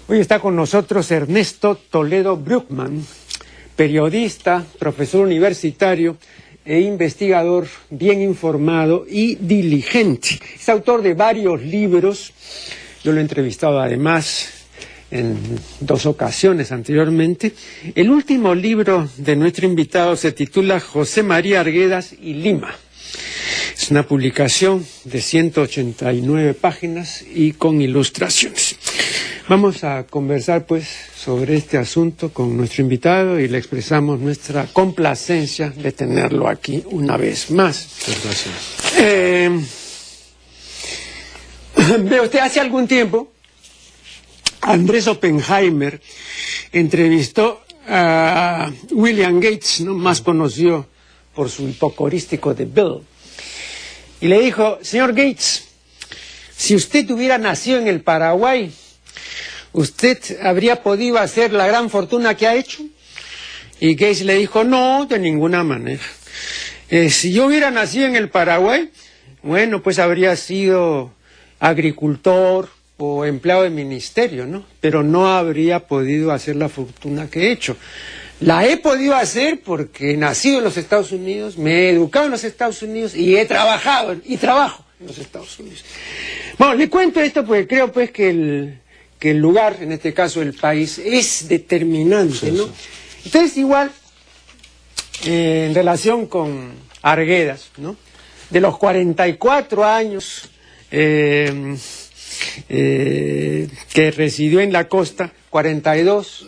Hoy está con nosotros Ernesto Toledo Bruckmann, periodista, profesor universitario e investigador bien informado y diligente. Es autor de varios libros. Yo lo he entrevistado además en 2 ocasiones anteriormente. El último libro de nuestro invitado se titula José María Arguedas y Lima. Es una publicación de 189 páginas y con ilustraciones. Vamos a conversar pues sobre este asunto con nuestro invitado y le expresamos nuestra complacencia de tenerlo aquí una vez más. Muchas gracias. Ve usted, hace algún tiempo Andrés Oppenheimer entrevistó a William Gates, ¿no?, más conocido por su hipocorístico de Bill, y le dijo: señor Gates, si usted hubiera nacido en el Paraguay, ¿usted habría podido hacer la gran fortuna que ha hecho? Y Gates le dijo: no, de ninguna manera. Si yo hubiera nacido en el Paraguay, bueno, pues habría sido agricultor o empleado de ministerio, ¿no? Pero no habría podido hacer la fortuna que he hecho. La he podido hacer porque he nacido en los Estados Unidos, me he educado en los Estados Unidos y he trabajado y trabajo en los Estados Unidos. Bueno, le cuento esto porque creo pues que el lugar, en este caso el país, es determinante, ¿no? Entonces, igual, en relación con Arguedas, ¿no?, de los 44 años que residió en la costa, 42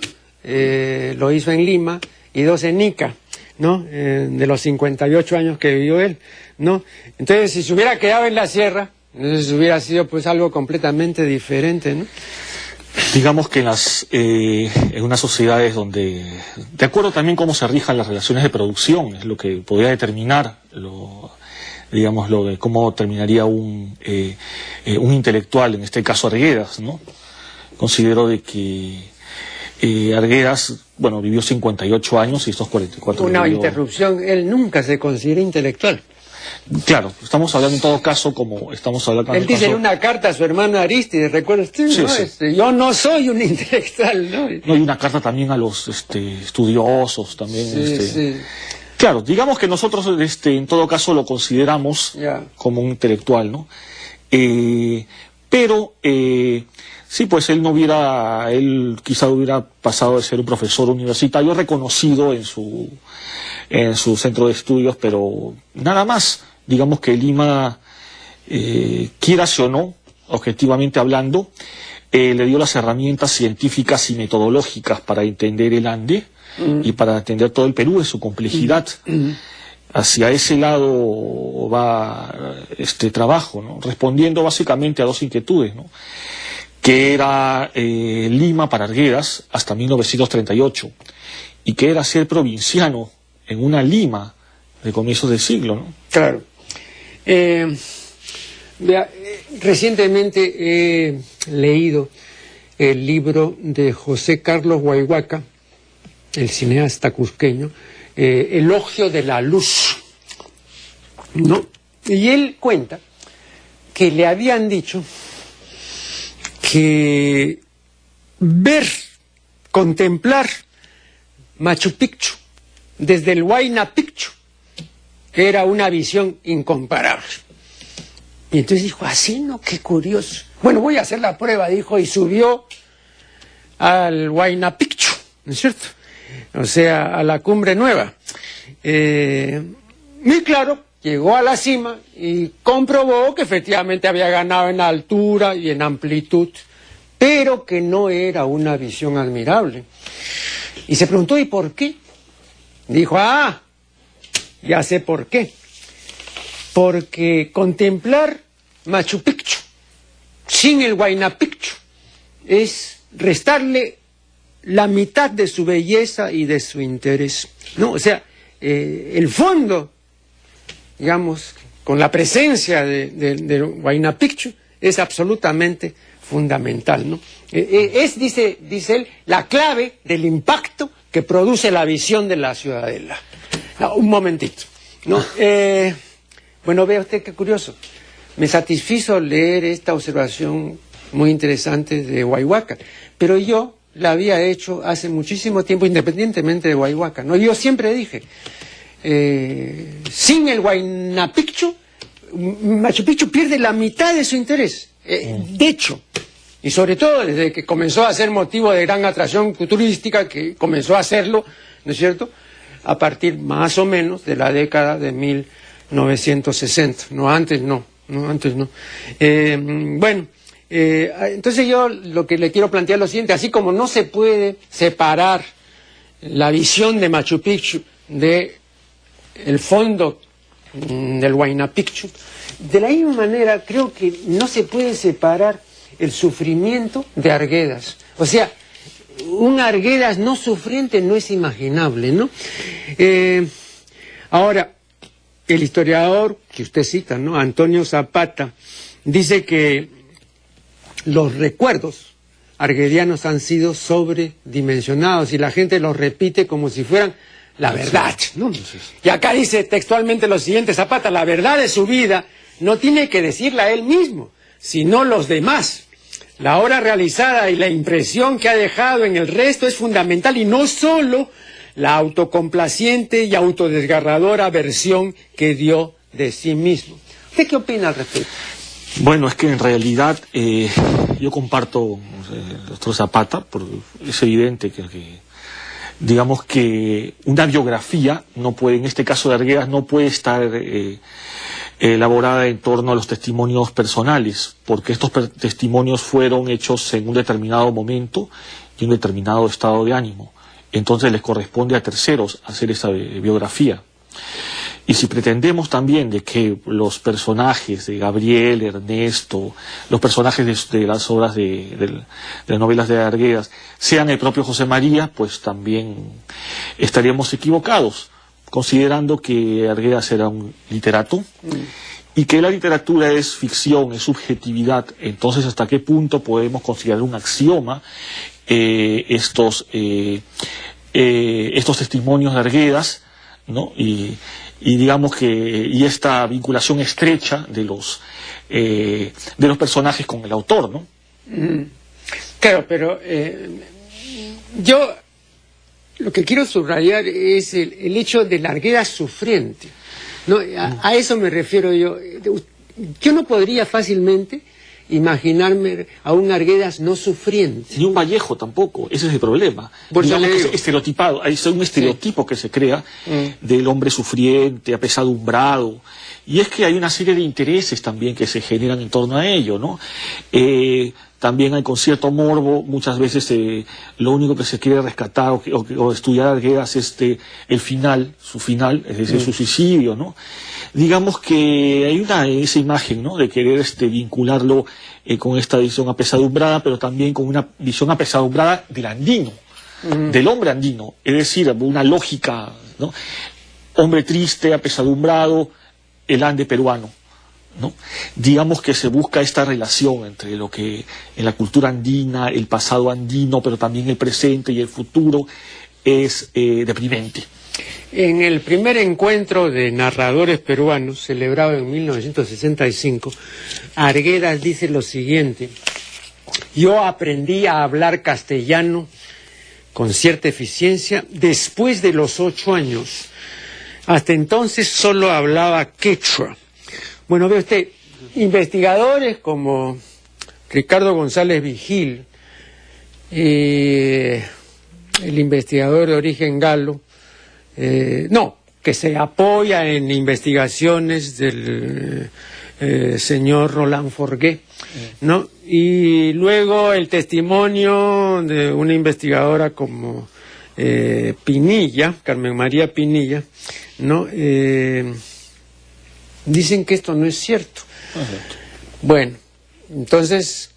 lo hizo en Lima y 2 en Ica, ¿no? De los 58 años que vivió él, ¿no? Entonces, si se hubiera quedado en la sierra, entonces hubiera sido pues algo completamente diferente, ¿no? Digamos que en unas sociedades donde, de acuerdo también cómo se rijan las relaciones de producción, es lo que podría determinar lo de cómo terminaría un intelectual, en este caso Arguedas, ¿no? Considero de que Arguedas, bueno, vivió 58 años y estos 44... Una interrupción, él nunca se considera intelectual. Claro, estamos hablando en todo caso como estamos hablando... Él dice en una carta a su hermano Arístides, ¿recuerda usted? Sí, ¿no? sí. Yo no soy un intelectual, ¿no? No, hay una carta también a los estudiosos también. Sí, sí. Claro, digamos que nosotros en todo caso lo consideramos como un intelectual, ¿no? Pero sí, pues él quizá hubiera pasado de ser un profesor universitario reconocido en su centro de estudios, pero nada más. Digamos que Lima, quieras o no, objetivamente hablando, le dio las herramientas científicas y metodológicas para entender el Ande y para entender todo el Perú en su complejidad. Hacia ese lado va este trabajo, ¿no? Respondiendo básicamente a 2 inquietudes, ¿no?, que era Lima para Arguedas hasta 1938, y que era ser provinciano en una Lima de comienzos del siglo, ¿no? Claro. Recientemente he leído el libro de José Carlos Huayhuaca, el cineasta cusqueño, Elogio de la Luz, ¿no? Y él cuenta que le habían dicho que contemplar Machu Picchu desde el Huayna Picchu era una visión incomparable. Y entonces dijo: así, ¿no? Qué curioso. Bueno, voy a hacer la prueba, dijo, y subió al Huayna Picchu, ¿no es cierto? O sea, a la Cumbre Nueva. Muy claro, llegó a la cima y comprobó que efectivamente había ganado en altura y en amplitud, pero que no era una visión admirable. Y se preguntó: ¿y por qué? Dijo: ya sé por qué. Porque contemplar Machu Picchu sin el Huayna Picchu es restarle la mitad de su belleza y de su interés, ¿no? O sea, el fondo, digamos, con la presencia del Huayna Picchu, es absolutamente fundamental, ¿no? Dice él, la clave del impacto que produce la visión de la ciudadela. No, un momentito, ¿no? Bueno, vea usted qué curioso. Me satisfizo leer esta observación muy interesantes de Huayhuaca. Pero yo la había hecho hace muchísimo tiempo, independientemente de Huayhuaca, ¿no? Yo siempre dije, sin el Huayna Picchu, Machu Picchu pierde la mitad de su interés. De hecho, y sobre todo desde que comenzó a ser motivo de gran atracción turística, que comenzó a hacerlo, ¿no es cierto?, a partir más o menos de la década de 1960. No, antes no. Entonces yo lo que le quiero plantear es lo siguiente: así como no se puede separar la visión de Machu Picchu de el fondo del Huayna Picchu, de la misma manera creo que no se puede separar el sufrimiento de Arguedas. O sea, un Arguedas no sufriente no es imaginable, ¿no? Ahora, el historiador que usted cita, ¿no?, Antonio Zapata, dice que los recuerdos arguedianos han sido sobredimensionados y la gente los repite como si fueran la verdad, ¿no? Y acá dice textualmente lo siguiente, Zapata: la verdad de su vida no tiene que decirla él mismo, sino los demás. La obra realizada y la impresión que ha dejado en el resto es fundamental, y no solo la autocomplaciente y autodesgarradora versión que dio de sí mismo. ¿Usted qué opina al respecto? Bueno, es que en realidad yo comparto el doctor Zapata, porque es evidente que digamos que una biografía no puede, en este caso de Arguedas, no puede estar elaborada en torno a los testimonios personales, porque estos testimonios fueron hechos en un determinado momento y un determinado estado de ánimo. Entonces les corresponde a terceros hacer esa biografía. Y si pretendemos también de que los personajes de Gabriel, Ernesto, los personajes de las obras de las novelas de Arguedas sean el propio José María, pues también estaríamos equivocados, considerando que Arguedas era un literato y que la literatura es ficción, es subjetividad. Entonces, ¿hasta qué punto podemos considerar un axioma estos testimonios de Arguedas, ¿no? Y digamos que esta vinculación estrecha de los personajes con el autor, ¿no? Claro, pero yo lo que quiero subrayar es el hecho de la Arguedas sufriente, ¿no? A eso me refiero yo. Yo no podría fácilmente imaginarme a un Arguedas no sufriente. Ni un Vallejo tampoco, ese es el problema. Digamos que es estereotipado, hay un estereotipo que se crea del hombre sufriente, apesadumbrado, y es que hay una serie de intereses también que se generan en torno a ello, ¿no? También hay, con cierto morbo, muchas veces lo único que se quiere rescatar o estudiar a Arguedas es el final, su final, es decir, su suicidio, ¿no? Digamos que hay esa imagen, ¿no?, de querer vincularlo con esta visión apesadumbrada, pero también con una visión apesadumbrada del andino, del hombre andino, es decir, una lógica, ¿no? Hombre triste, apesadumbrado, el Ande peruano, ¿no? Digamos que se busca esta relación entre lo que en la cultura andina, el pasado andino, pero también el presente y el futuro, es deprimente. En el primer encuentro de narradores peruanos, celebrado en 1965, Arguedas dice lo siguiente: yo aprendí a hablar castellano con cierta eficiencia después de los 8 años. Hasta entonces solo hablaba quechua. Bueno, ve usted, investigadores como Ricardo González Vigil, el investigador de origen galo, que se apoya en investigaciones del señor Roland Forgué, ¿no? Y luego el testimonio de una investigadora como Pinilla, Carmen María Pinilla, ¿no? Dicen que esto no es cierto. Bueno, entonces,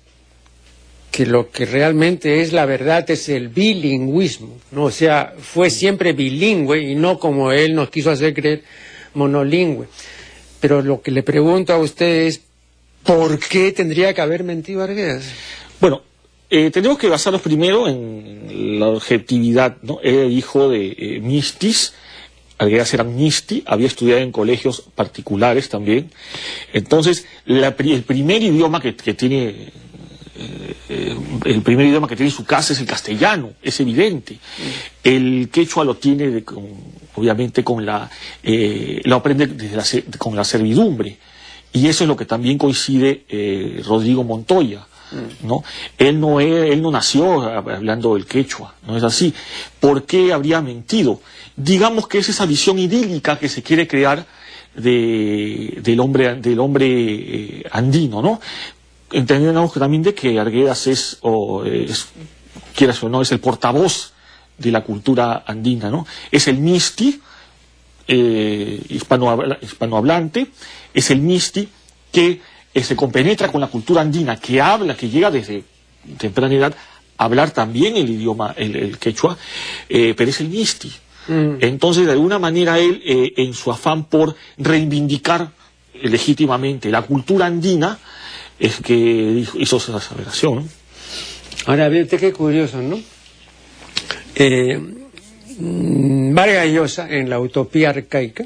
que lo que realmente es la verdad es el bilingüismo, ¿no? O sea, fue siempre bilingüe y no, como él nos quiso hacer creer, monolingüe. Pero lo que le pregunto a usted es, ¿por qué tendría que haber mentido Arguedas? Bueno, tenemos que basarnos primero en la objetividad, ¿no? Era hijo de Mistis. Arguedas era Misti, había estudiado en colegios particulares también. Entonces, el primer idioma que tiene el primer idioma que tiene en su casa es el castellano, es evidente. El quechua lo tiene, obviamente, lo aprende con la servidumbre. Y eso es lo que también coincide Rodrigo Montoya, ¿no? Él no nació hablando el quechua, no es así. ¿Por qué habría mentido? Digamos que es esa visión idílica que se quiere crear del hombre andino, ¿no? Entendemos también de que Arguedas quieras o no, es el portavoz de la cultura andina, ¿no? Es el misti hispanohablante, es el misti que se compenetra con la cultura andina, que llega desde temprana edad a hablar también el idioma, el quechua, pero es el misti. Entonces, de alguna manera, él, en su afán por reivindicar legítimamente la cultura andina, es que hizo esa aseveración, ¿no? Ahora, fíjate qué curioso, ¿no? Vargas Llosa, en la Utopía Arcaica,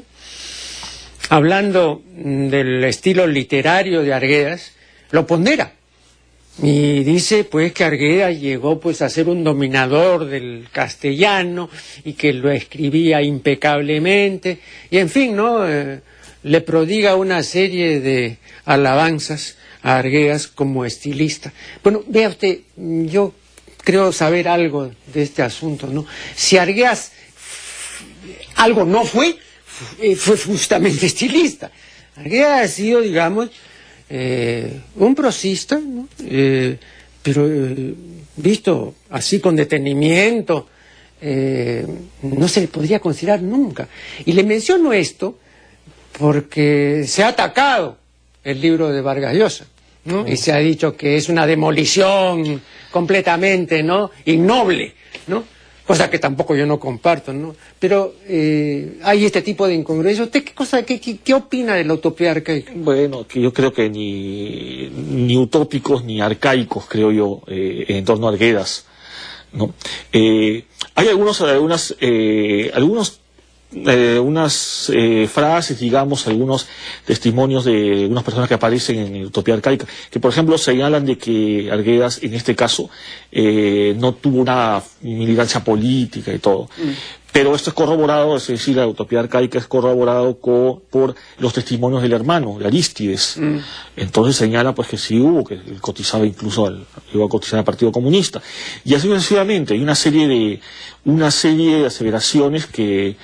hablando del estilo literario de Arguedas, lo pondera. Y dice pues que Arguedas llegó pues a ser un dominador del castellano y que lo escribía impecablemente, y en fin, ¿no? Le prodiga una serie de alabanzas a Arguedas como estilista. Bueno, vea usted, yo creo saber algo de este asunto, ¿no? Si Arguedas algo no fue justamente estilista. Arguedas ha sido, digamos, un prosista, ¿no? Pero visto así con detenimiento, no se le podría considerar nunca. Y le menciono esto porque se ha atacado el libro de Vargas Llosa, ¿no? Y se ha dicho que es una demolición completamente, ¿no?, ignoble, ¿no? Cosa que tampoco yo no comparto, ¿no? Pero hay este tipo de incongruencia. ¿Usted qué opina de la utopía arcaica? Bueno, que yo creo que ni utópicos ni arcaicos, creo yo, en torno a Arguedas, ¿no? Hay unas frases, digamos, algunos testimonios de unas personas que aparecen en Utopía Arcaica, que por ejemplo señalan de que Arguedas en este caso no tuvo una militancia política y todo. Pero esto es corroborado, es decir, la Utopía Arcaica es corroborado por los testimonios del hermano, de Arístides. Entonces señala pues que sí hubo, que él cotizaba incluso iba a cotizar al Partido Comunista. Y así sucesivamente, hay una serie de aseveraciones que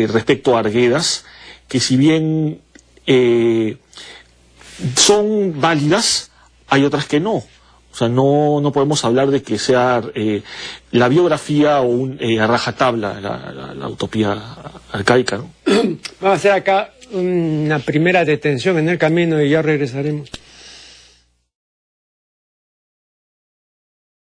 respecto a Arguedas, que si bien son válidas, hay otras que no. O sea, no podemos hablar de que sea la biografía o a rajatabla la utopía arcaica, ¿no? Vamos a hacer acá una primera detención en el camino y ya regresaremos.